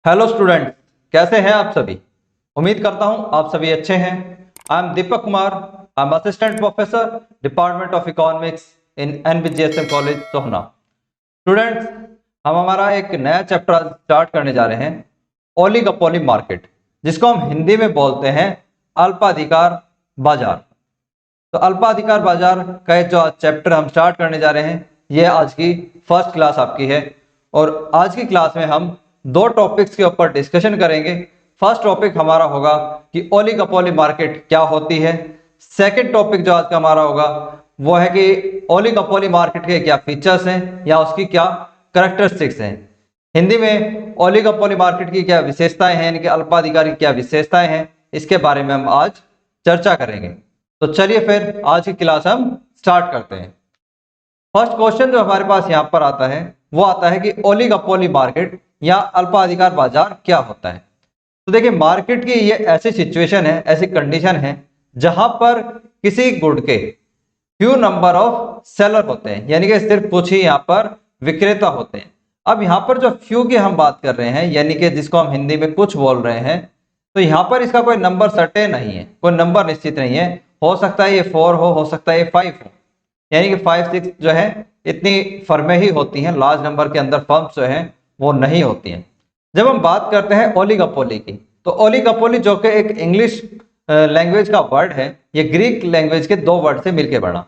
Hello student, कैसे हैं आप सभी। उम्मीद करता हूं आप सभी अच्छे हैं। I am Deepak Kumar. I am assistant professor, department of economics in NBGSM college Sohna. Students, हम हमारा एक नया चैप्टर स्टार्ट करने जा रहे हैं, ओलिगोपोली मार्केट, जिसको हम हिंदी में बोलते हैं अल्पाधिकार बाजार। तो अल्पाधिकार बाजार का जो चैप्टर हम स्टार्ट करने जा रहे हैं, ये आज की फर्स्ट क्लास आपकी है। और आज की क्लास में हम दो टॉपिक्स के ऊपर डिस्कशन करेंगे। फर्स्ट टॉपिक हमारा होगा कि ओलिगोपोली मार्केट क्या होती है। सेकंड टॉपिक जो आज का हमारा होगा वो है कि ओलिगोपोली मार्केट के क्या फीचर्स हैं या उसकी क्या करैक्टरिस्टिक्स हैं। हिंदी में ओलिगोपोली मार्केट की क्या विशेषताएं हैं, यानी कि अल्पाधिकार की क्या विशेषताएं हैं, इसके बारे में हम आज चर्चा करेंगे। तो चलिए फिर आज की क्लास हम स्टार्ट करते हैं। फर्स्ट क्वेश्चन जो हमारे पास यहाँ पर आता है वो आता है कि ओलिगोपोली मार्केट या अल्पाधिकार बाजार क्या होता है। तो देखिए, मार्केट की ये ऐसी सिचुएशन है, ऐसी कंडीशन है जहां पर किसी गुड के फ्यू नंबर ऑफ सेलर होते हैं, यानी कि सिर्फ कुछ ही यहाँ पर विक्रेता होते हैं। अब यहाँ पर जो फ्यू की हम बात कर रहे हैं, यानी कि जिसको हम हिंदी में कुछ बोल रहे हैं, तो यहाँ पर इसका कोई नंबर सर्टेन नहीं है, कोई नंबर निश्चित नहीं है। हो सकता है ये 4 हो सकता है ये 5 हो, यानी कि 5 6 जो है इतनी फर्में ही होती हैं। लार्ज नंबर के अंदर फर्म्स जो हैं वो नहीं होती हैं। जब हम बात करते हैं ओलिगोपोली की, तो ओलिगोपोली जो कि एक इंग्लिश लैंग्वेज का वर्ड है, ये ग्रीक लैंग्वेज के दो वर्ड से मिलकर बना।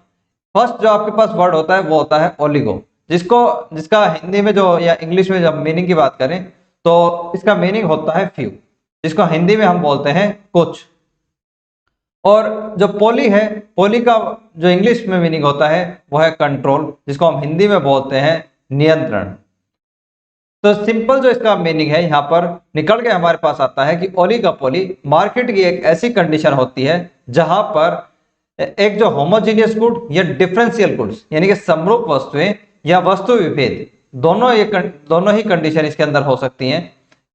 फर्स्ट जो आपके पास वर्ड होता है वो होता है ओलिगो, जिसका हिंदी में जो या इंग्लिश में जब मीनिंग की बात करें तो इसका मीनिंग होता है फ्यू, जिसको हिंदी में हम बोलते हैं कुछ। और जो पोली है, पोली का जो इंग्लिश में मीनिंग होता है वो है कंट्रोल, जिसको हम हिंदी में बोलते हैं नियंत्रण। तो सिंपल जो इसका मीनिंग है यहाँ पर निकल के हमारे पास आता है कि ओलिगोपोली मार्केट की एक ऐसी कंडीशन होती है जहां पर एक जो होमोजीनियस गुड या डिफरेंशियल गुड्स, यानी कि समरूप वस्तुएं या वस्तु विभेद, दोनों ही कंडीशन इसके अंदर हो सकती हैं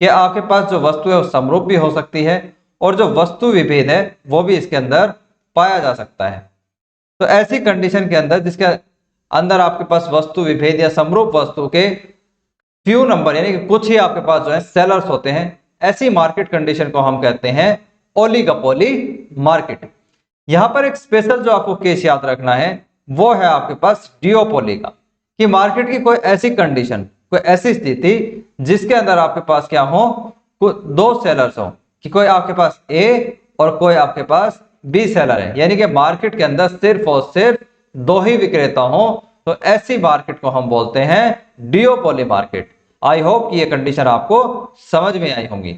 कि आपके पास जो वस्तु है वो समरूप भी हो सकती है और जो वस्तु विभेद है वो भी इसके अंदर पाया जा सकता है। तो ऐसी कंडीशन के अंदर जिसके अंदर आपके पास वस्तु विभेद या समरूप वस्तु के फ्यू नंबर, यानी कि कुछ ही आपके पास जो है सेलर्स होते हैं, ऐसी मार्केट कंडीशन को हम कहते हैं ओलिगोपोली मार्केट। यहां पर एक स्पेशल जो आपको केस याद रखना है वो है आपके पास डिओपोली का, कि मार्केट की कोई ऐसी कंडीशन, कोई ऐसी स्थिति जिसके अंदर आपके पास क्या हो, दो सेलर्स हो, कि कोई आपके पास ए और कोई आपके पास बी सेलर है, यानी कि मार्केट के अंदर सिर्फ और सिर्फ दो ही विक्रेता हो, तो ऐसी मार्केट को हम बोलते हैं डिओपोली मार्केट। आई होप कि ये कंडीशन आपको समझ में आई होंगी।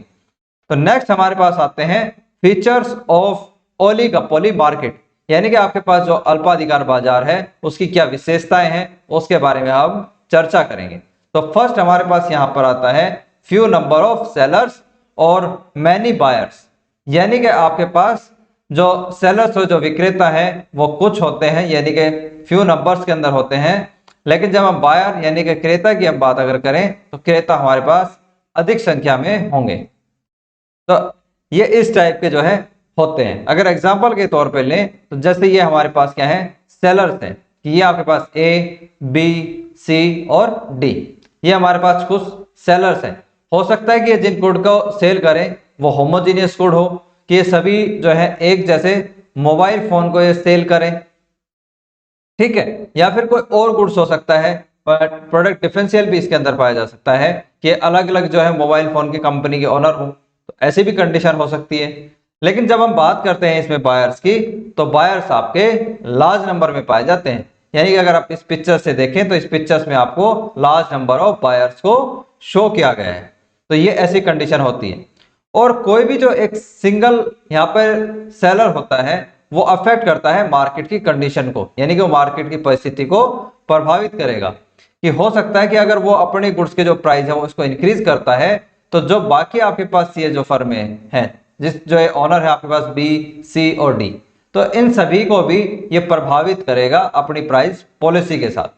तो नेक्स्ट हमारे पास आते हैं फीचर्स ऑफ ओलिगोपोली मार्केट, यानी कि आपके पास जो अल्पाधिकार बाजार है उसकी क्या विशेषताएं हैं उसके बारे में हम चर्चा करेंगे। तो फर्स्ट हमारे पास यहां पर आता है फ्यू नंबर ऑफ सेलर्स और मैनी बायर्स, यानी कि आपके पास जो सेलर्स हो, जो विक्रेता है वो कुछ होते हैं, यानी कि फ्यू नंबर्स के अंदर होते हैं। लेकिन जब हम बायर यानी कि क्रेता की हम बात अगर करें तो क्रेता हमारे पास अधिक संख्या में होंगे। तो ये इस टाइप के जो है होते हैं। अगर एग्जांपल के तौर पे लें तो जैसे ये हमारे पास क्या है, सेलर्स हैं, कि ये आपके पास ए बी सी और डी, ये हमारे पास कुछ सेलर्स हैं। हो सकता है कि ये जिन गुड को सेल करें वो होमोजीनियस गुड हो, कि ये सभी जो है एक जैसे मोबाइल फोन को ये सेल करें, ठीक है, या फिर कोई और गुड्स हो सकता है, बट प्रोडक्ट डिफरेंशियल भी इसके अंदर पाया जा सकता है कि अलग अलग जो है मोबाइल फोन की कंपनी के ओनर हो, तो ऐसी भी कंडीशन हो सकती है। लेकिन जब हम बात करते हैं इसमें बायर्स की, तो बायर्स आपके लार्ज नंबर में पाए जाते हैं, यानी कि अगर आप इस पिक्चर से देखें तो इस पिक्चर्स में आपको लार्ज नंबर ऑफ बायर्स को शो किया गया है। तो ये ऐसी कंडीशन होती है। और कोई भी जो एक सिंगल यहाँ पर सेलर होता है वो अफेक्ट करता है मार्केट की कंडीशन को, यानी कि वो मार्केट की परिस्थिति को प्रभावित करेगा। कि हो सकता है कि अगर वो अपने गुड्स के जो प्राइस है वो उसको इंक्रीज करता है, तो जो बाकी आपके पास ये जो फर्में हैं, जिस जो है ऑनर है आपके पास बी सी और डी, तो इन सभी को भी ये प्रभावित करेगा अपनी प्राइस पॉलिसी के साथ।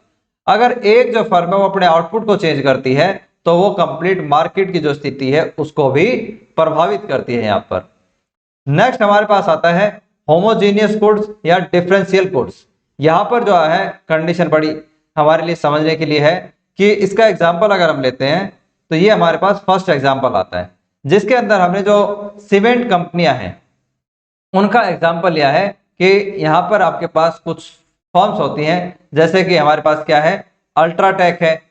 अगर एक जो फर्म है वो अपने आउटपुट को चेंज करती है तो वो कंप्लीट मार्केट की जो स्थिति है उसको भी प्रभावित करती है। यहाँ पर नेक्स्ट हमारे पास आता है होमोजीनियस गुड्स या डिफरेंशियल गुड्स। यहाँ पर जो है कंडीशन बड़ी हमारे लिए समझने के लिए है कि इसका एग्जांपल अगर हम लेते हैं तो ये हमारे पास फर्स्ट एग्जाम्पल आता है, जिसके अंदर हमने जो सीमेंट कंपनियां हैं उनका एग्जाम्पल लिया है कि यहाँ पर आपके पास कुछ फर्म्स होती हैं, जैसे कि हमारे पास क्या है, अल्ट्राटेक है,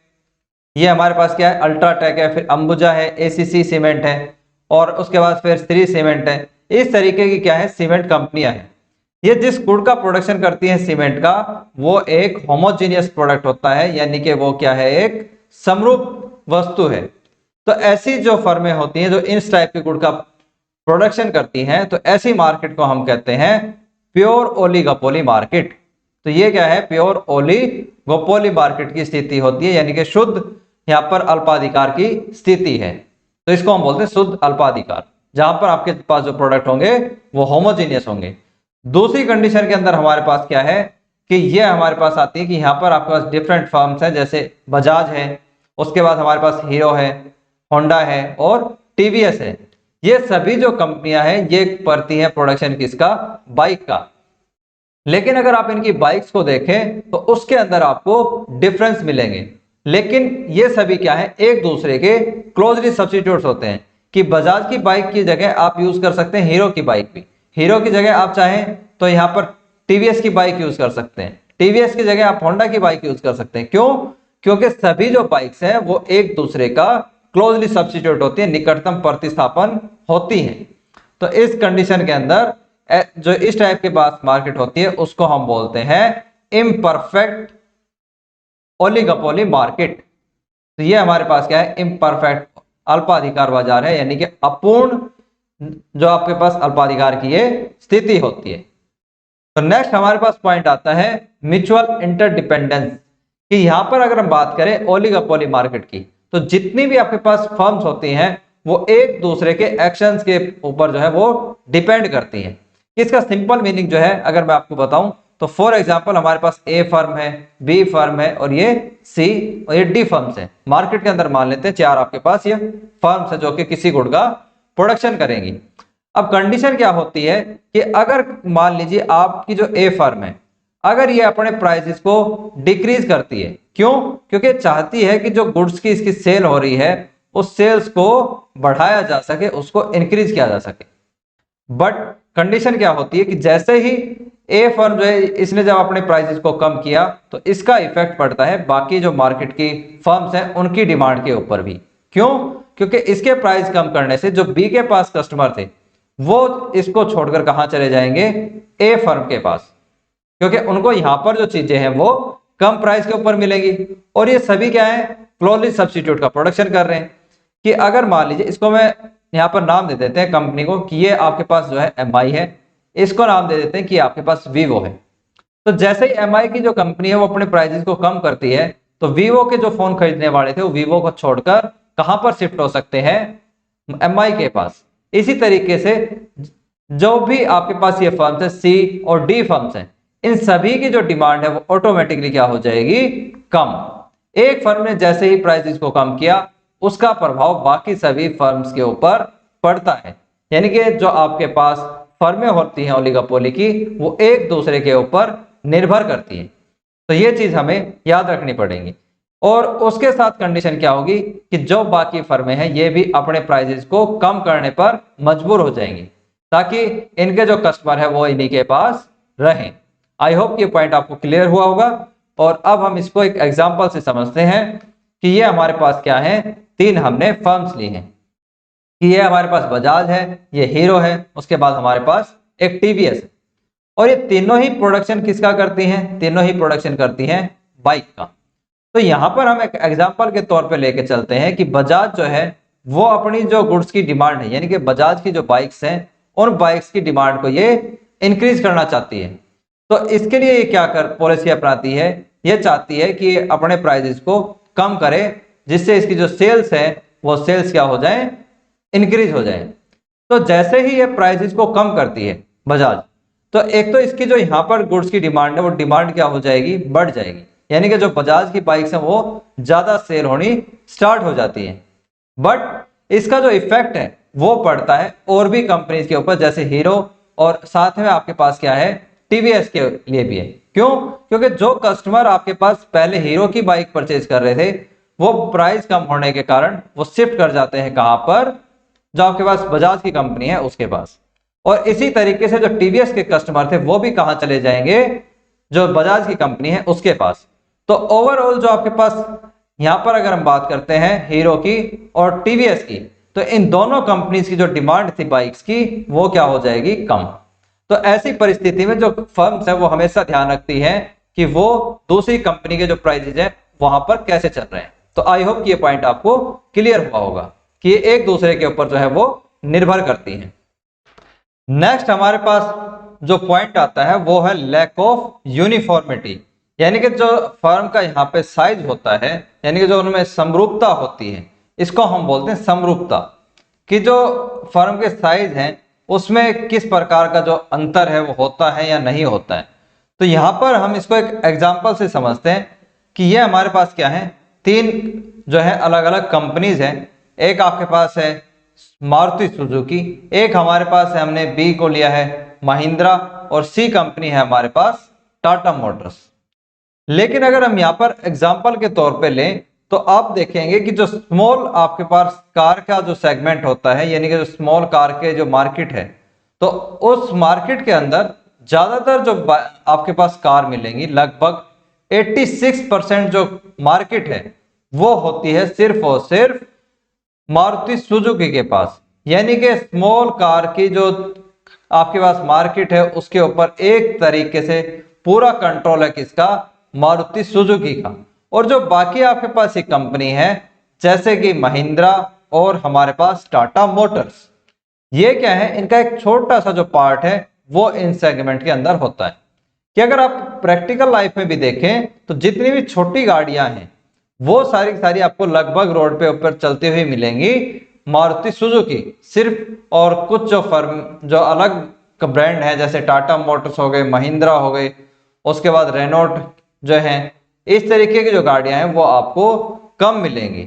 ये हमारे पास क्या है, अल्ट्राटेक है, फिर अंबुजा है, एसीसी सीमेंट है, और उसके बाद फिर श्री सीमेंट है। इस तरीके की क्या है, सीमेंट कंपनियां हैं। ये जिस गुड़ का प्रोडक्शन करती हैं सीमेंट का, वो एक होमोजीनियस प्रोडक्ट होता है, यानी कि वो क्या है, एक समरूप वस्तु है। तो ऐसी जो फर्में होती हैं जो इस टाइप के गुड़ का प्रोडक्शन करती हैं, तो ऐसी मार्केट को हम कहते हैं प्योर ओलिगोपोली मार्केट। तो ये क्या है, प्योर ओलिगोपोली मार्केट की स्थिति होती है, यानी कि शुद्ध यहाँ पर अल्पाधिकार की स्थिति है। तो इसको हम बोलते हैं शुद्ध अल्पाधिकार, जहां पर आपके पास जो प्रोडक्ट होंगे वो होमोजीनियस होंगे। दूसरी कंडीशन के अंदर हमारे पास क्या है कि ये हमारे पास आती है कि यहाँ पर आपके पास डिफरेंट फर्म्स हैं, जैसे बजाज है, उसके बाद हमारे पास हीरो है, होंडा है और टीवीएस है। ये सभी जो कंपनियां हैं ये करती हैं प्रोडक्शन किसका, बाइक का। लेकिन अगर आप इनकी बाइक्स को देखें तो उसके अंदर आपको डिफरेंस मिलेंगे, लेकिन ये सभी क्या है, एक दूसरे के क्लोजली सब्स्टिट्यूट्स होते हैं। कि बजाज की बाइक की जगह आप यूज कर सकते हैं हीरो की बाइक भी, हीरो की जगह आप चाहें तो यहाँ पर टीवीएस की बाइक यूज कर सकते हैं, टीवीएस की जगह आप होंडा की बाइक यूज कर सकते हैं। क्यों? क्योंकि सभी जो बाइक्स हैं वो एक दूसरे का क्लोजली सब्स्टिट्यूट होती है, निकटतम प्रतिस्थापन होती है। तो इस कंडीशन के अंदर जो इस टाइप के पास मार्केट होती है उसको हम बोलते हैं इम्परफेक्ट ओलिगोपोली मार्केट। तो ये हमारे पास क्या है, इम्परफेक्ट अल्पाधिकार बाजार है, यानी कि अपूर्ण जो आपके पास अल्पाधिकार की ये स्थिति होती है। तो नेक्स्ट हमारे पास पॉइंट आता है म्यूचुअल इंटरडिपेंडेंस। कि यहां पर अगर हम बात करें ओलिगोपोली मार्केट की, तो जितनी भी आपके पास फर्म्स होती हैं वो एक दूसरे के एक्शंस के ऊपर जो है वो डिपेंड करती हैं। इसका सिंपल मीनिंग जो है अगर मैं आपको बताऊं तो फॉर एग्जांपल हमारे पास ए फर्म है, बी फर्म है और ये सी और ये डी फर्म्स है। मार्केट के अंदर मान लेते हैं 4 आपके पास ये फर्म्स है जो कि किसी गुड़ का प्रोडक्शन करेंगी। अब कंडीशन क्या होती है कि अगर मान लीजिए आपकी जो ए फर्म है, अगर ये अपने प्राइसेस को डिक्रीज करती है, क्यों? क्योंकि चाहती है कि जो गुड्स की इसकी सेल हो रही है उस सेल्स को बढ़ाया जा सके, उसको इंक्रीज किया जा सके। बट कंडीशन क्या होती है कि जैसे ही ए फर्म जो है इसने जब अपने प्राइसेस को कम किया तो इसका इफेक्ट पड़ता है बाकी जो मार्केट की फर्म्स हैं उनकी डिमांड के ऊपर भी। क्यों? क्योंकि इसके प्राइस कम करने से जो बी के पास कस्टमर थे वो इसको छोड़कर कहां चले जाएंगे, ए फर्म के पास, क्योंकि उनको यहां पर जो चीजें हैं वो कम प्राइस के ऊपर मिलेंगी। और ये सभी क्या है, क्लोजली सब्स्टिट्यूट का प्रोडक्शन कर रहे हैं। कि अगर मान लीजिए इसको मैं यहाँ पर नाम दे देते हैं कंपनी को कि ये आपके पास जो है एमआई है, इसको नाम दे देते हैं कि आपके पास वीवो है। तो जैसे ही एमआई की जो कंपनी है वो अपने प्राइसेस को कम करती है तो वीवो के जो फोन खरीदने वाले थे वो वीवो को छोड़कर कहां पर शिफ्ट हो सकते हैं, एमआई के पास। इसी तरीके से जो भी आपके पास ये फर्म्स है सी और डी फर्म्स हैं, इन सभी की जो डिमांड है वो ऑटोमेटिकली क्या हो जाएगी, कम। एक फर्म ने जैसे ही प्राइसेस को कम किया उसका प्रभाव बाकी सभी फर्म्स के ऊपर पड़ता है। यानी कि जो आपके पास फर्में होती हैं ओलिगोपोली की वो एक दूसरे के ऊपर निर्भर करती हैं। तो ये चीज हमें याद रखनी पड़ेगी। और उसके साथ कंडीशन क्या होगी कि जो बाकी फर्में हैं ये भी अपने प्राइसेस को कम करने पर मजबूर हो जाएंगी ताकि इनके जो कस्टमर है वो इन्हीं के पास रहें। आई होप ये पॉइंट आपको क्लियर हुआ होगा। और अब हम इसको एक एग्जांपल से समझते हैं कि ये हमारे पास क्या है, 3 हमने फर्म्स ली हैं कि ये हमारे पास बजाज है, ये हीरो है, उसके बाद हमारे पास एक टीवीएस है। और ये तीनों ही प्रोडक्शन किसका करती हैं, तीनों ही प्रोडक्शन करती हैं बाइक का। तो यहां पर हम एक एग्जांपल के तौर पे लेके चलते हैं कि बजाज जो है वो अपनी जो गुड्स की डिमांड है, यानी कि बजाज की जो बाइक्स हैं उन बाइक्स की डिमांड को ये इंक्रीज करना चाहती है। तो इसके लिए ये क्या कर पॉलिसी अपनाती है, ये चाहती है कि अपने प्राइसेस को कम करे जिससे इसकी जो सेल्स है वो सेल्स क्या हो जाए, इंक्रीज हो जाए। तो जैसे ही ये प्राइसेस को कम करती है बजाज, तो एक तो इसकी जो यहाँ पर गुड्स की डिमांड है वो डिमांड क्या हो जाएगी, बढ़ जाएगी। यानी कि जो बजाज की बाइक्स हैं वो ज्यादा सेल होनी स्टार्ट हो जाती है। बट इसका जो इफेक्ट है वो पड़ता है और भी कंपनीज के ऊपर, जैसे हीरो और साथ में आपके पास क्या है, टीवीएस के लिए भी है। क्यों? क्योंकि जो कस्टमर आपके पास पहले हीरो की बाइक परचेज कर रहे थे वो प्राइस कम होने के कारण वो शिफ्ट कर जाते हैं कहां पर, जो आपके पास बजाज की कंपनी है उसके पास। और इसी तरीके से जो टीवीएस के कस्टमर थे वो भी कहां चले जाएंगे, जो बजाज की कंपनी है उसके पास। तो ओवरऑल जो आपके पास यहां पर अगर हम बात करते हैं हीरो की और टीवीएस की, तो इन दोनों कंपनीज की जो डिमांड थी बाइक्स की वो क्या हो जाएगी, कम। तो ऐसी परिस्थिति में जो फर्म्स है वो हमेशा ध्यान रखती है कि वो दूसरी कंपनी के जो प्राइसेज है वहां पर कैसे चल रहे हैं। तो आई होप कि ये पॉइंट आपको क्लियर हुआ होगा कि ये एक दूसरे के ऊपर जो है वो निर्भर करती हैं। नेक्स्ट हमारे पास जो पॉइंट आता है वो है लैक ऑफ यूनिफॉर्मिटी, यानी कि जो फर्म का यहाँ पे साइज होता है, यानी कि जो उनमें समरूपता होती है, इसको हम बोलते हैं समरूपता, कि जो फर्म के साइज हैं उसमें किस प्रकार का जो अंतर है वो होता है या नहीं होता है। तो यहाँ पर हम इसको एक एग्जाम्पल से समझते हैं कि ये हमारे पास क्या है, तीन जो है अलग अलग कंपनीज हैं। एक आपके पास है मारुति सुजुकी, एक हमारे पास है, हमने बी को लिया है महिंद्रा, और सी कंपनी है हमारे पास टाटा मोटर्स। लेकिन अगर हम यहाँ पर एग्जाम्पल के तौर पे लें तो आप देखेंगे कि जो स्मॉल आपके पास कार का जो सेगमेंट होता है, यानी कि जो स्मॉल कार के जो मार्केट है, तो उस मार्केट के अंदर ज्यादातर जो आपके पास कार मिलेंगी, लगभग 86% जो मार्केट है वो होती है सिर्फ और सिर्फ मारुति सुजुकी के पास। यानी कि स्मॉल कार की जो आपके पास मार्केट है उसके ऊपर एक तरीके से पूरा कंट्रोल है किसका, मारुति सुजुकी का। और जो बाकी आपके पास एक कंपनी है जैसे कि महिंद्रा और हमारे पास टाटा मोटर्स, ये क्या है, इनका एक छोटा सा जो पार्ट है वो इन सेगमेंट के अंदर होता है। कि अगर आप प्रैक्टिकल लाइफ में भी देखें तो जितनी भी छोटी गाड़ियां हैं वो सारी की सारी आपको लगभग रोड पे ऊपर चलती हुई मिलेंगी मारुति सुजुकी सिर्फ। और कुछ जो फर्म जो अलग ब्रांड है जैसे टाटा मोटर्स हो गए, महिंद्रा हो गए, उसके बाद रेनॉल्ट जो है, इस तरीके की जो गाड़ियां हैं वो आपको कम मिलेंगी।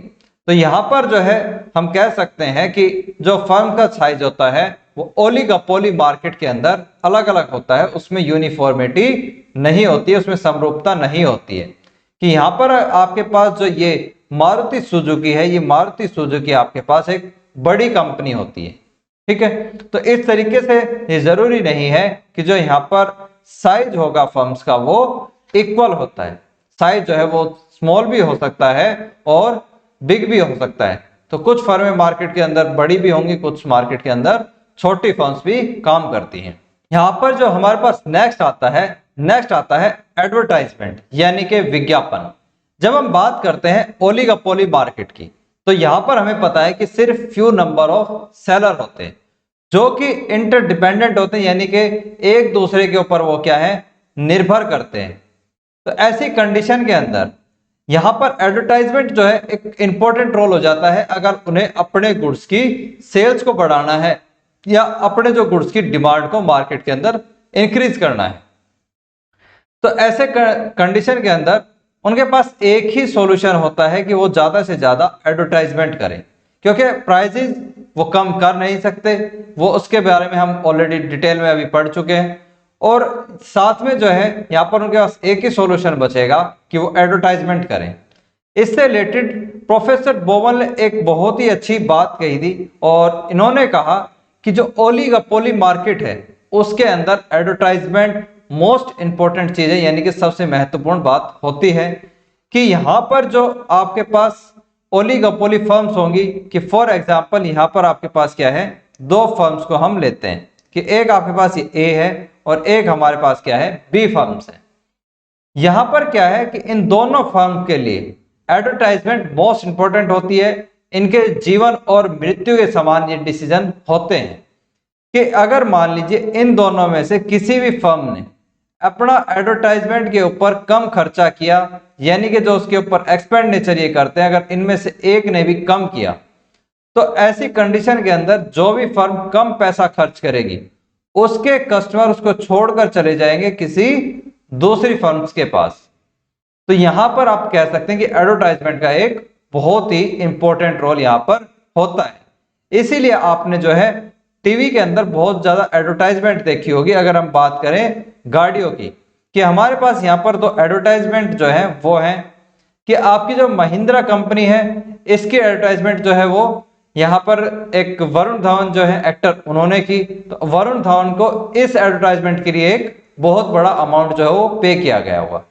तो यहाँ पर जो है हम कह सकते हैं कि जो फर्म का साइज होता है वो ओलिगोपोली मार्केट के अंदर अलग अलग होता है, उसमें यूनिफॉर्मिटी नहीं होती है, उसमें समरूपता नहीं होती है। कि यहाँ पर आपके पास जो ये मारुति सुजुकी है, ये मारुति सुजुकी आपके पास एक बड़ी कंपनी होती है, ठीक है। तो इस तरीके से ये जरूरी नहीं है कि जो यहाँ पर साइज होगा फर्म्स का वो इक्वल होता है। साइज जो है वो स्मॉल भी हो सकता है और बिग भी हो सकता है। तो कुछ फर्में मार्केट के अंदर बड़ी भी होंगी, कुछ मार्केट के अंदर छोटी फर्म्स भी काम करती हैं। यहाँ पर जो हमारे पास नेक्स्ट आता है एडवर्टाइजमेंट, यानी कि विज्ञापन। जब हम बात करते हैं ओलिगोपोली मार्केट की, तो यहाँ पर हमें पता है कि सिर्फ फ्यू नंबर ऑफ सेलर होते हैं जो कि इंटरडिपेंडेंट होते हैं, यानी कि एक दूसरे के ऊपर वो क्या है, निर्भर करते हैं। तो ऐसी कंडीशन के अंदर यहां पर एडवर्टाइजमेंट जो है एक इंपॉर्टेंट रोल हो जाता है अगर उन्हें अपने गुड्स की सेल्स को बढ़ाना है या अपने जो गुड्स की डिमांड को मार्केट के अंदर इंक्रीज करना है। तो ऐसे कंडीशन के अंदर उनके पास एक ही सॉल्यूशन होता है कि वो ज्यादा से ज्यादा एडवर्टाइजमेंट करें, क्योंकि प्राइसेस वो कम कर नहीं सकते, वो उसके बारे में हम ऑलरेडी डिटेल में अभी पढ़ चुके हैं। और साथ में जो है यहाँ पर उनके पास एक ही सॉल्यूशन बचेगा कि वो एडवर्टाइजमेंट करें। इससे रिलेटेड प्रोफेसर बोवन ने एक बहुत ही अच्छी बात कही थी, और इन्होंने कहा कि जो ओलिगोपोली मार्केट है उसके अंदर एडवर्टाइजमेंट मोस्ट इंपॉर्टेंट चीज है, यानी कि सबसे महत्वपूर्ण बात होती है। कि यहाँ पर जो आपके पास ओलिगोपोली फर्म्स होंगी, कि फॉर एग्जांपल यहाँ पर आपके पास क्या है, दो फर्म्स को हम लेते हैं कि एक आपके पास ये ए है और एक हमारे पास क्या है, बी फर्म्स है। यहां पर क्या है कि इन दोनों फर्म के लिए एडवर्टाइजमेंट मोस्ट इंपॉर्टेंट होती है। इनके जीवन और मृत्यु के समान ये डिसीजन होते हैं कि अगर मान लीजिए इन दोनों में से किसी भी फर्म ने अपना एडवर्टाइजमेंट के ऊपर कम खर्चा किया, यानी कि जो उसके ऊपर एक्सपेंडिचर ये करते हैं, अगर इनमें से एक ने भी कम किया, तो ऐसी कंडीशन के अंदर जो भी फर्म कम पैसा खर्च करेगी उसके कस्टमर उसको छोड़कर चले जाएंगे किसी दूसरी फर्म्स के पास। तो यहां पर आप कह सकते हैं कि एडवर्टाइजमेंट का एक बहुत ही इंपॉर्टेंट रोल यहां पर होता है। इसीलिए आपने जो है टीवी के अंदर बहुत ज्यादा एडवर्टाइजमेंट देखी होगी। अगर हम बात करें गाड़ियों की, कि हमारे पास यहां पर दो एडवर्टाइजमेंट जो है वो है कि आपकी जो महिंद्रा कंपनी है इसकी एडवर्टाइजमेंट जो है वो यहाँ पर एक वरुण धवन जो है एक्टर उन्होंने की, तो वरुण धवन को इस एडवर्टाइजमेंट के लिए एक बहुत बड़ा अमाउंट जो है वो पे किया गया होगा।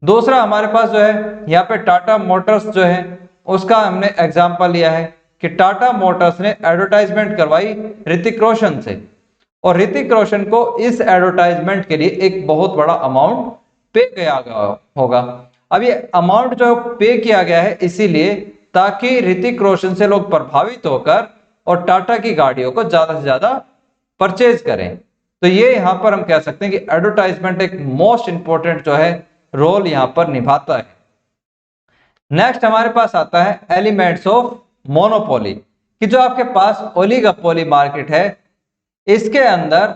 दूसरा हमारे पास जो है यहाँ पे टाटा मोटर्स जो है उसका हमने एग्जांपल लिया है कि टाटा मोटर्स ने एडवर्टाइजमेंट करवाई ऋतिक रोशन से, और ऋतिक रोशन को इस एडवर्टाइजमेंट के लिए एक बहुत बड़ा अमाउंट पे किया गया होगा। अब ये अमाउंट जो पे किया गया है इसीलिए ताकि ऋतिक रोशन से लोग प्रभावित होकर और टाटा की गाड़ियों को ज्यादा से ज्यादा परचेज करें। तो ये यहां पर हम कह सकते हैं कि एडवर्टाइजमेंट एक मोस्ट इंपॉर्टेंट जो है रोल यहां पर निभाता है। नेक्स्ट हमारे पास आता है एलिमेंट्स ऑफ मोनोपोली, कि जो आपके पास ओलिगोपोली मार्केट है इसके अंदर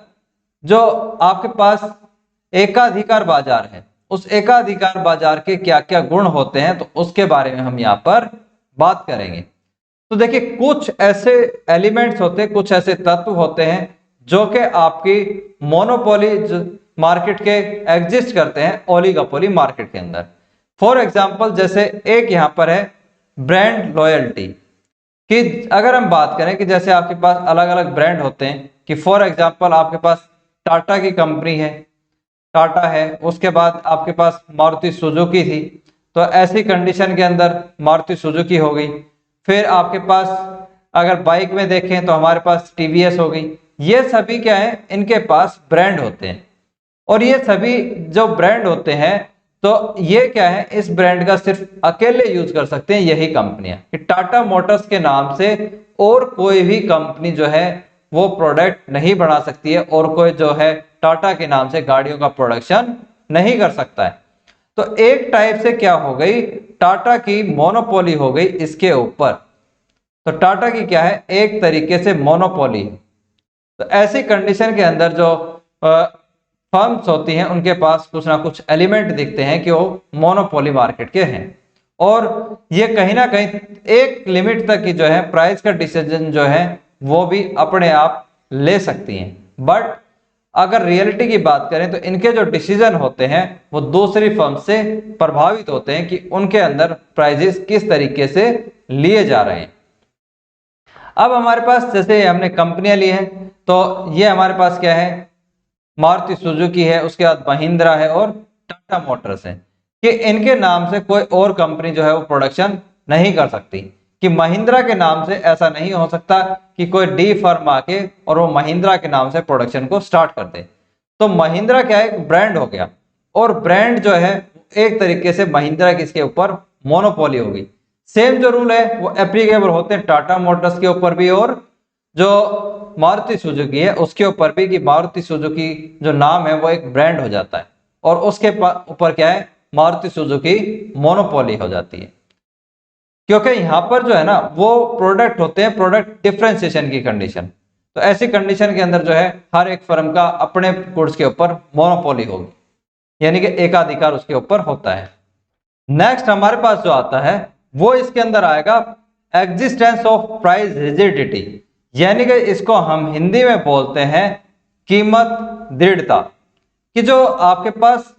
जो आपके पास एकाधिकार बाजार है, उस एकाधिकार बाजार के क्या क्या गुण होते हैं तो उसके बारे में हम यहाँ पर बात करेंगे। तो देखिए कुछ ऐसे एलिमेंट्स होते हैं, कुछ ऐसे तत्व होते हैं जो कि आपकी मोनोपोली मार्केट के एग्जिस्ट करते हैं ओलिगोपोली मार्केट के अंदर। फॉर एग्जांपल जैसे एक यहाँ पर है ब्रांड लॉयल्टी, कि अगर हम बात करें कि जैसे आपके पास अलग अलग ब्रांड होते हैं, कि फॉर एग्जांपल आपके पास टाटा की कंपनी है, टाटा है, उसके बाद आपके पास मारुति सुजुकी थी, तो ऐसी कंडीशन के अंदर मारुति सुजुकी हो गई। फिर आपके पास अगर बाइक में देखें तो हमारे पास टीवीएस हो गई। ये सभी क्या है, इनके पास ब्रांड होते हैं, और ये सभी जो ब्रांड होते हैं तो ये क्या है, इस ब्रांड का सिर्फ अकेले यूज कर सकते हैं यही कंपनियां, कि टाटा मोटर्स के नाम से और कोई भी कंपनी जो है वो प्रोडक्ट नहीं बना सकती है, और कोई जो है टाटा के नाम से गाड़ियों का प्रोडक्शन नहीं कर सकता है। तो एक टाइप से क्या हो गई, टाटा की मोनोपोली हो गई इसके ऊपर। तो टाटा की क्या है, एक तरीके से मोनोपोली। तो ऐसी कंडीशन के अंदर जो फर्म्स होती हैं उनके पास कुछ ना कुछ एलिमेंट दिखते हैं कि वो मोनोपोली मार्केट के हैं, और ये कहीं ना कहीं एक लिमिट तक की जो है प्राइस का डिसीजन जो है वो भी अपने आप ले सकती हैं। बट अगर रियलिटी की बात करें तो इनके जो डिसीजन होते हैं वो दूसरी फर्म से प्रभावित होते हैं कि उनके अंदर प्राइजेस किस तरीके से लिए जा रहे हैं। अब हमारे पास जैसे हमने कंपनियां ली हैं, तो ये हमारे पास क्या है, मारुति सुजुकी है, उसके बाद महिंद्रा है और टाटा मोटर्स है, कि इनके नाम से कोई और कंपनी जो है वो प्रोडक्शन नहीं कर सकती। कि महिंद्रा के नाम से ऐसा नहीं हो सकता कि कोई डी फर्म आके और वो महिंद्रा के नाम से प्रोडक्शन को स्टार्ट कर दे। तो महिंद्रा क्या है, एक ब्रांड हो गया, और ब्रांड जो है एक तरीके से महिंद्रा की इसके ऊपर मोनोपोली होगी। सेम जो रूल है वो एप्लीकेबल होते हैं टाटा मोटर्स के ऊपर भी और जो मारुति सुजुकी है उसके ऊपर भी, कि मारुति सुजुकी जो नाम है वो एक ब्रांड हो जाता है और उसके ऊपर क्या है, मारुति सुजुकी मोनोपोली हो जाती है। क्योंकि यहाँ पर जो है ना वो प्रोडक्ट होते हैं प्रोडक्ट डिफरेंशिएशन की कंडीशन। तो ऐसी कंडीशन के अंदर जो है हर एक फर्म का अपने गुड्स के ऊपर मोनोपोली होगी, यानी कि एकाधिकार उसके ऊपर होता है। नेक्स्ट हमारे पास जो आता है वो इसके अंदर आएगा एग्जिस्टेंस ऑफ प्राइस रिजिडिटी, यानी कि इसको हम हिंदी में बोलते हैं कीमत दृढ़ता। कि जो आपके पास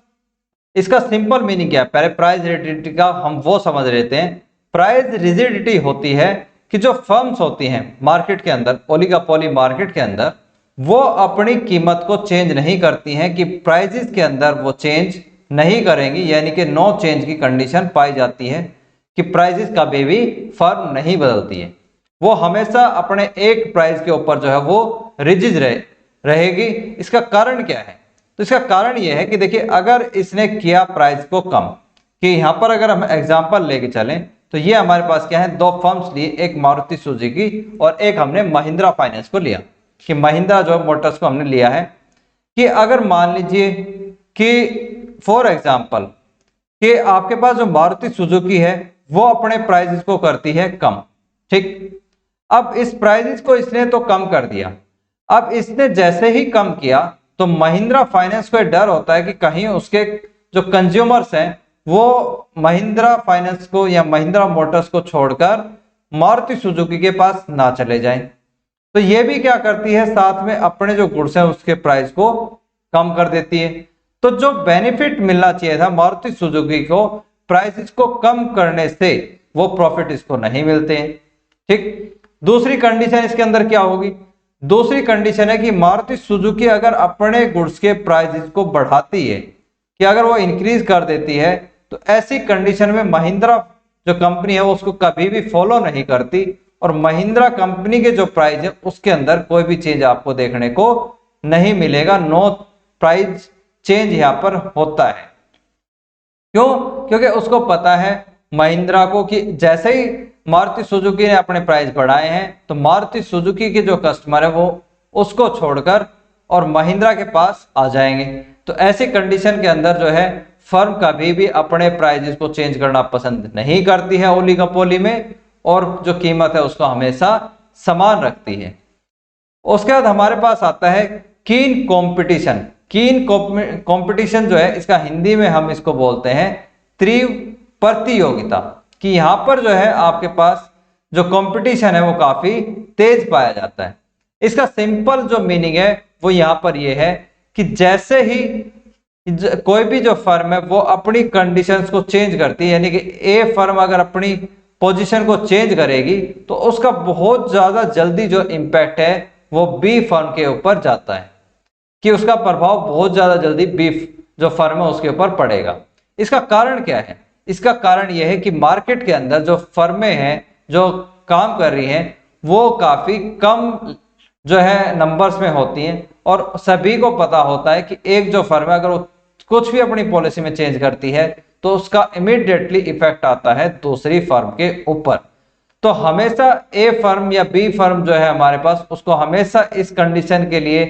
इसका सिंपल मीनिंग क्या है, पहले प्राइस रिजिडिटी का हम वो समझ लेते हैं। प्राइस रिजिडिटी होती है कि जो फर्म्स होती हैं मार्केट के अंदर, ओलिगोपोली मार्केट के अंदर, वो अपनी कीमत को चेंज नहीं करती हैं, कि प्राइजेस के अंदर वो चेंज नहीं करेंगी, यानी कि नो चेंज की कंडीशन पाई जाती है, कि प्राइजेस कभी भी फर्म नहीं बदलती है, वो हमेशा अपने एक प्राइस के ऊपर जो है वो रिजिड रहेगी। इसका कारण क्या है, तो इसका कारण ये है कि देखिए अगर इसने किया प्राइस को कम, कि यहाँ पर अगर हम एग्जांपल लेके चलें तो ये हमारे पास क्या है, दो फर्म्स लिए, एक मारुति सुजुकी और एक हमने महिंद्रा फाइनेंस को लिया, कि महिंद्रा जो मोटर्स को हमने लिया है। कि अगर मान लीजिए कि फॉर एग्जांपल कि आपके पास जो मारुति सुजुकी है वो अपने प्राइसेस को करती है कम, ठीक। अब इस प्राइसेस को इसने तो कम कर दिया, अब इसने जैसे ही कम किया तो महिंद्रा फाइनेंस को डर होता है कि कहीं उसके जो कंज्यूमर्स हैं वो महिंद्रा फाइनेंस को या महिंद्रा मोटर्स को छोड़कर मारुति सुजुकी के पास ना चले जाएं। तो ये भी क्या करती है, साथ में अपने जो गुड्स हैं उसके प्राइस को कम कर देती है। तो जो बेनिफिट मिलना चाहिए था मारुति सुजुकी को प्राइसेस को कम करने से वो प्रॉफिट इसको नहीं मिलते हैं। ठीक, दूसरी कंडीशन इसके अंदर क्या होगी? दूसरी कंडीशन है कि मारुति सुजुकी अगर अपने गुड्स के प्राइसेस को बढ़ाती है, कि अगर वो इंक्रीज कर देती है, तो ऐसी कंडीशन में महिंद्रा जो कंपनी है वो उसको कभी भी फॉलो नहीं करती, और महिंद्रा कंपनी के जो प्राइस है उसके अंदर कोई भी चेंज आपको देखने को नहीं मिलेगा। नो प्राइस चेंज यहाँ पर होता है। क्यों? क्योंकि उसको पता है महिंद्रा को कि जैसे ही मारुति सुजुकी ने अपने प्राइस बढ़ाए हैं तो मारुति सुजुकी के जो कस्टमर है वो उसको छोड़कर और महिंद्रा के पास आ जाएंगे। तो ऐसी कंडीशन के अंदर जो है फर्म कभी भी अपने प्राइजेस को चेंज करना पसंद नहीं करती है ओलिगोपोली में, और जो कीमत है उसको हमेशा समान रखती है। उसके बाद हमारे पास आता है कीन कंपटीशन। कीन कंपटीशन जो है इसका हिंदी में हम इसको बोलते हैं तीव्र प्रतियोगिता, कि यहाँ पर जो है आपके पास जो कंपटीशन है वो काफी तेज पाया जाता है। इसका सिंपल जो मीनिंग है वो यहाँ पर ये है कि जैसे ही कोई भी जो फर्म है वो अपनी कंडीशंस को चेंज करती है, यानी कि ए फर्म अगर अपनी पोजीशन को चेंज करेगी तो उसका बहुत ज्यादा जल्दी जो इम्पैक्ट है वो बी फर्म के ऊपर जाता है, कि उसका प्रभाव बहुत ज्यादा जल्दी बी जो फर्म है उसके ऊपर पड़ेगा। इसका कारण क्या है? इसका कारण यह है कि मार्केट के अंदर जो फर्में हैं जो काम कर रही हैं वो काफी कम जो है नंबर्स में होती हैं, और सभी को पता होता है कि एक जो फर्म है अगर वो कुछ भी अपनी पॉलिसी में चेंज करती है तो उसका इमीडिएटली इफेक्ट आता है दूसरी फर्म के ऊपर। तो हमेशा ए फर्म या बी फर्म जो है हमारे पास, उसको हमेशा इस कंडीशन के लिए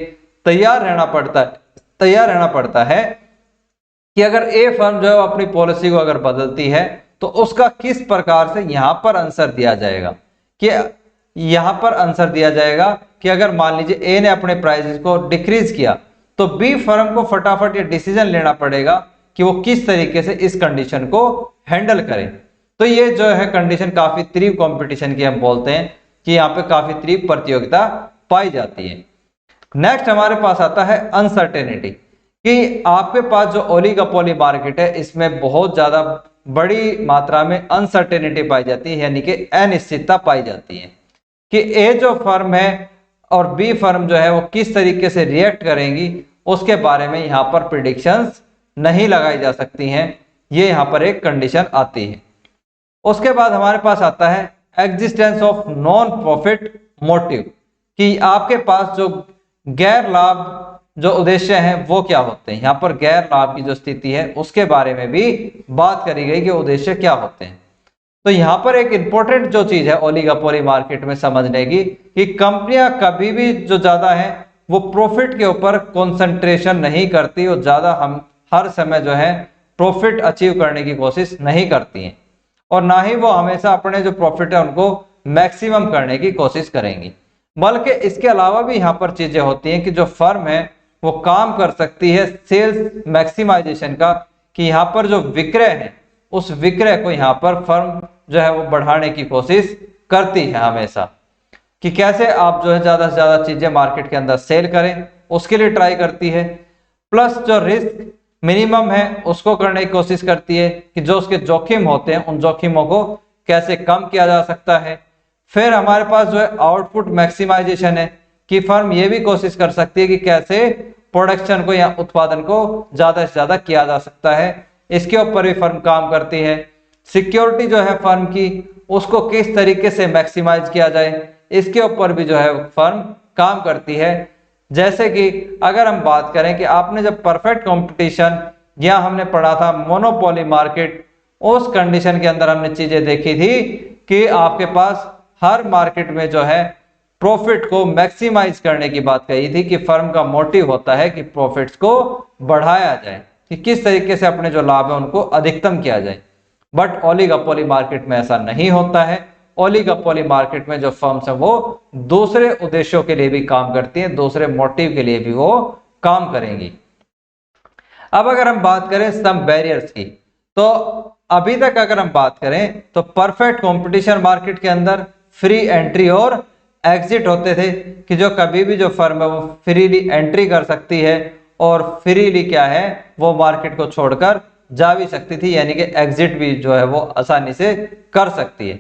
तैयार रहना पड़ता है कि अगर ए फर्म जो है अपनी पॉलिसी को अगर बदलती है तो उसका किस प्रकार से यहां पर आंसर दिया जाएगा, कि यहां पर आंसर दिया जाएगा कि अगर मान लीजिए ए ने अपने प्राइसेस को डिक्रीज किया तो बी फर्म को फटाफट ये डिसीजन लेना पड़ेगा कि वो किस तरीके से इस कंडीशन को हैंडल करें। तो ये जो है कंडीशन काफी तीव्र कंपटीशन की हम बोलते हैं, कि यहाँ पे काफी तीव्र प्रतियोगिता पाई जाती है। नेक्स्ट हमारे पास आता है अनसर्टेनिटी, कि आपके पास जो ओलिगोपोली मार्केट है इसमें बहुत ज्यादा बड़ी मात्रा में अनसर्टेनिटी पाई जाती है, यानी कि अनिश्चितता पाई जाती है कि ए जो फर्म है और बी फर्म जो है वो किस तरीके से रिएक्ट करेंगी, उसके बारे में यहाँ पर प्रिडिक्शंस नहीं लगाई जा सकती हैं। ये यहाँ पर एक कंडीशन आती है। उसके बाद हमारे पास आता है existence of non profit motive, कि आपके पास जो गैर लाभ जो उद्देश्य हैं वो क्या होते हैं। यहाँ पर गैर लाभ की जो स्थिति है उसके बारे में भी बात करी गई कि उद्देश्य क्या होते हैं। तो यहाँ पर एक इंपॉर्टेंट जो चीज है ओलिगोपोली मार्केट में समझने की, कि कंपनियां कभी भी जो ज्यादा है वो प्रॉफिट के ऊपर कंसंट्रेशन नहीं करती, और ज्यादा हम हर समय जो है प्रॉफिट अचीव करने की कोशिश नहीं करती हैं, और ना ही वो हमेशा अपने जो प्रॉफिट है उनको मैक्सिमम करने की कोशिश करेंगी। बल्कि इसके अलावा भी यहाँ पर चीजें होती हैं कि जो फर्म है वो काम कर सकती है सेल्स मैक्सिमाइजेशन का, कि यहाँ पर जो विक्रय है उस विक्रय को यहाँ पर फर्म जो है वो बढ़ाने की कोशिश करती है हमेशा, कि कैसे आप जो है ज्यादा से ज्यादा चीजें मार्केट के अंदर सेल करें उसके लिए ट्राई करती है। प्लस जो रिस्क मिनिमम है उसको करने की कोशिश करती है, कि जो उसके जोखिम होते हैं उन जोखिमों को कैसे कम किया जा सकता है। फिर हमारे पास जो है आउटपुट मैक्सिमाइजेशन है, कि फर्म ये भी कोशिश कर सकती है कि कैसे प्रोडक्शन को या उत्पादन को ज्यादा से ज्यादा किया जा सकता है, इसके ऊपर भी फर्म काम करती है। सिक्योरिटी जो है फर्म की उसको किस तरीके से मैक्सिमाइज किया जाए इसके ऊपर भी जो है फर्म काम करती है। जैसे कि अगर हम बात करें कि आपने जब परफेक्ट कंपटीशन या हमने पढ़ा था मोनोपोली मार्केट, उस कंडीशन के अंदर हमने चीजें देखी थी कि आपके पास हर मार्केट में जो है प्रॉफिट को मैक्सिमाइज करने की बात कही थी, कि फर्म का मोटिव होता है कि प्रॉफिट्स को बढ़ाया जाए, कि किस तरीके से अपने जो लाभ है उनको अधिकतम किया जाए। बट ओलिगोपोली मार्केट में ऐसा नहीं होता है। ओलिगोपोली मार्केट में जो फर्म्स हैं वो दूसरे उद्देश्यों के लिए भी काम करती हैं, दूसरे मोटिव के लिए भी वो काम करेंगी। अब अगर हम बात करें सम बैरियर्स की, तो अभी तक अगर हम बात करें तो परफेक्ट कंपटीशन मार्केट के अंदर फ्री एंट्री और एग्जिट होते थे, कि जो कभी भी जो फर्म है वो फ्रीली एंट्री कर सकती है और फ्रीली क्या है वो मार्केट को छोड़कर जा भी सकती थी, यानी कि एग्जिट भी जो है वो आसानी से कर सकती है।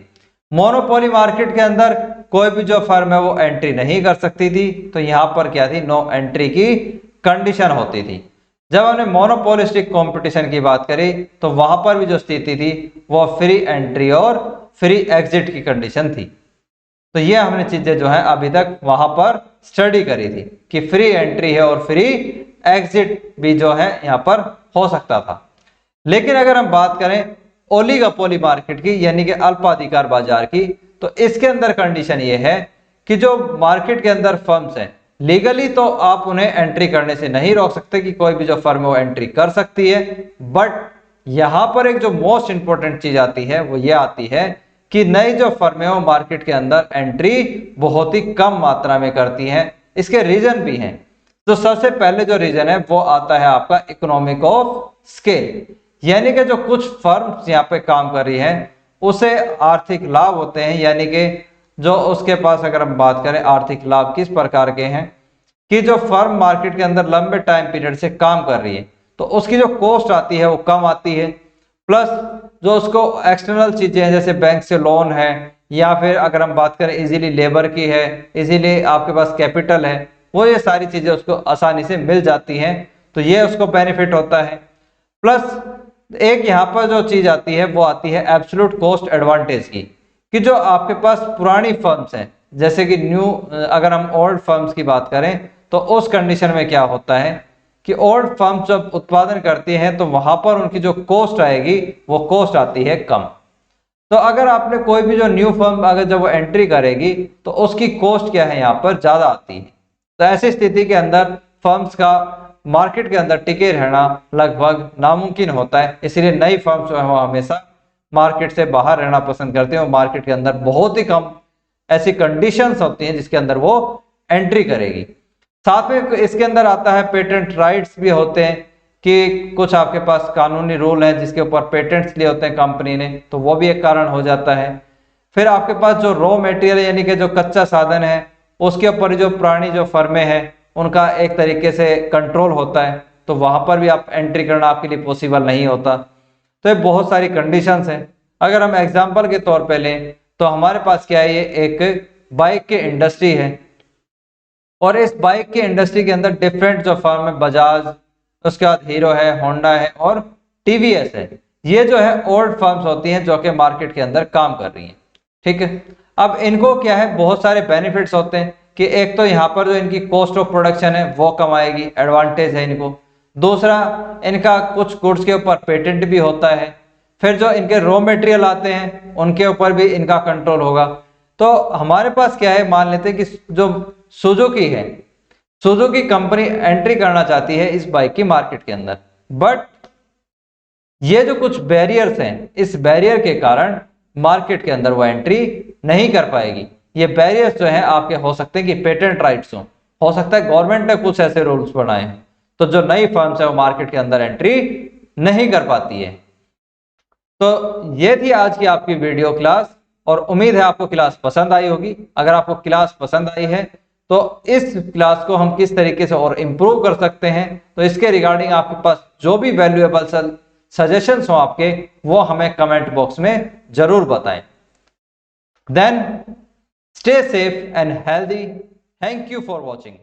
मोनोपोली मार्केट के अंदर कोई भी जो फर्म है वो एंट्री नहीं कर सकती थी, तो यहाँ पर क्या थी, नो एंट्री की कंडीशन होती थी। जब हमने मोनोपोलिस्टिक कंपटीशन की बात करी तो वहां पर भी जो स्थिति थी वो फ्री एंट्री और फ्री एग्जिट की कंडीशन थी। तो ये हमने चीजें जो है अभी तक वहां पर स्टडी करी थी कि फ्री एंट्री है और फ्री एग्जिट भी जो है यहाँ पर हो सकता था। लेकिन अगर हम बात करें ओलिगोपोली मार्केट की, यानी कि अल्पाधिकार बाजार की, तो इसके अंदर कंडीशन ये है कि जो मार्केट के अंदर फर्म्स हैं, लीगली तो आप उन्हें एंट्री करने से नहीं रोक सकते कि कोई भी जो फर्म है वो एंट्री कर सकती है, बट यहां पर एक जो मोस्ट इंपॉर्टेंट चीज आती है वो ये आती है कि नई जो फर्म है वो मार्केट के अंदर एंट्री बहुत ही कम मात्रा में करती हैं। इसके रीजन भी हैं। तो सबसे पहले जो रीजन है वो आता है आपका इकोनॉमिक ऑफ स्केल, यानी कि जो कुछ फर्म्स यहाँ पे काम कर रही हैं उसे आर्थिक लाभ होते हैं, यानी कि जो उसके पास अगर हम बात करें आर्थिक लाभ किस प्रकार के हैं कि जो फर्म मार्केट के अंदर लंबे टाइम पीरियड से काम कर रही है तो उसकी जो कॉस्ट आती है वो कम आती है, प्लस जो उसको एक्सटर्नल चीजें हैं जैसे बैंक से लोन है, या फिर अगर हम बात करें इजीली लेबर की है, इजीली आपके पास कैपिटल है, वो ये सारी चीजें उसको आसानी से मिल जाती हैं, तो ये उसको बेनिफिट होता है। प्लस एक यहाँ पर जो चीज आती है वो आती है एब्सोल्यूट कॉस्ट एडवांटेज की, कि जो आपके पास पुरानी फर्म्स हैं जैसे कि न्यू, अगर हम ओल्ड फर्म्स की बात करें तो उस कंडीशन में क्या होता है कि ओल्ड फर्म्स जब उत्पादन करती हैं तो वहां पर उनकी जो कॉस्ट आएगी वो कॉस्ट आती है कम। तो अगर आपने कोई भी जो न्यू फर्म अगर जब वो एंट्री करेगी तो उसकी कॉस्ट क्या है, यहाँ पर ज्यादा आती है। तो ऐसी स्थिति के अंदर फर्म्स का मार्केट के अंदर टिके रहना लगभग नामुमकिन होता है, इसलिए नई फर्म्स जो है वो हमेशा मार्केट से बाहर रहना पसंद करते हैं और मार्केट के अंदर बहुत ही कम ऐसी कंडीशंस होती हैं जिसके अंदर वो एंट्री करेगी। साथ में इसके अंदर आता है पेटेंट राइट्स भी होते हैं कि कुछ आपके पास कानूनी रूल हैं जिसके ऊपर पेटेंट्स लिए होते हैं कंपनी ने, तो वो भी एक कारण हो जाता है। फिर आपके पास जो रॉ मटेरियल यानी कि जो कच्चा साधन है उसके ऊपर जो पुरानी जो फर्में हैं उनका एक तरीके से कंट्रोल होता है, तो वहां पर भी आप एंट्री करना आपके लिए पॉसिबल नहीं होता। तो ये बहुत सारी कंडीशंस हैं। अगर हम एग्जांपल के तौर पे लें तो हमारे पास क्या है, ये एक बाइक की इंडस्ट्री है और इस बाइक की इंडस्ट्री के अंदर डिफरेंट जो फर्म है, बजाज, उसके बाद हीरो है, होंडा है और टीवीएस है, ये जो है ओल्ड फर्म्स होती हैं जो कि मार्केट के अंदर काम कर रही हैं। ठीक है, अब इनको क्या है, बहुत सारे बेनिफिट्स होते हैं कि एक तो यहाँ पर जो इनकी कॉस्ट ऑफ प्रोडक्शन है वो कम आएगी, एडवांटेज है इनको। दूसरा, इनका कुछ गुड्स के ऊपर पेटेंट भी होता है। फिर जो इनके रॉ मटेरियल आते हैं उनके ऊपर भी इनका कंट्रोल होगा। तो हमारे पास क्या है, मान लेते हैं कि जो सुजुकी है, सुजुकी कंपनी एंट्री करना चाहती है इस बाइक की मार्केट के अंदर, बट ये जो कुछ बैरियर्स हैं इस बैरियर के कारण मार्केट के अंदर वो एंट्री नहीं कर पाएगी। ये बैरियर्स जो है आपके हो सकते हैं कि पेटेंट राइट्स हो सकता है गवर्नमेंट ने कुछ ऐसे रूल्स बनाए हैं, तो जो नई फर्म्स है वो मार्केट के अंदर एंट्री नहीं कर पाती है। तो ये थी आज की आपकी वीडियो क्लास और उम्मीद है आपको क्लास पसंद आई होगी। अगर आपको क्लास पसंद आई है तो इस क्लास को हम किस तरीके से और इम्प्रूव कर सकते हैं, तो इसके रिगार्डिंग आपके पास जो भी वैल्यूएबल सजेशंस हो आपके, वो हमें कमेंट बॉक्स में जरूर बताएं। Then stay safe and healthy. Thank you for watching.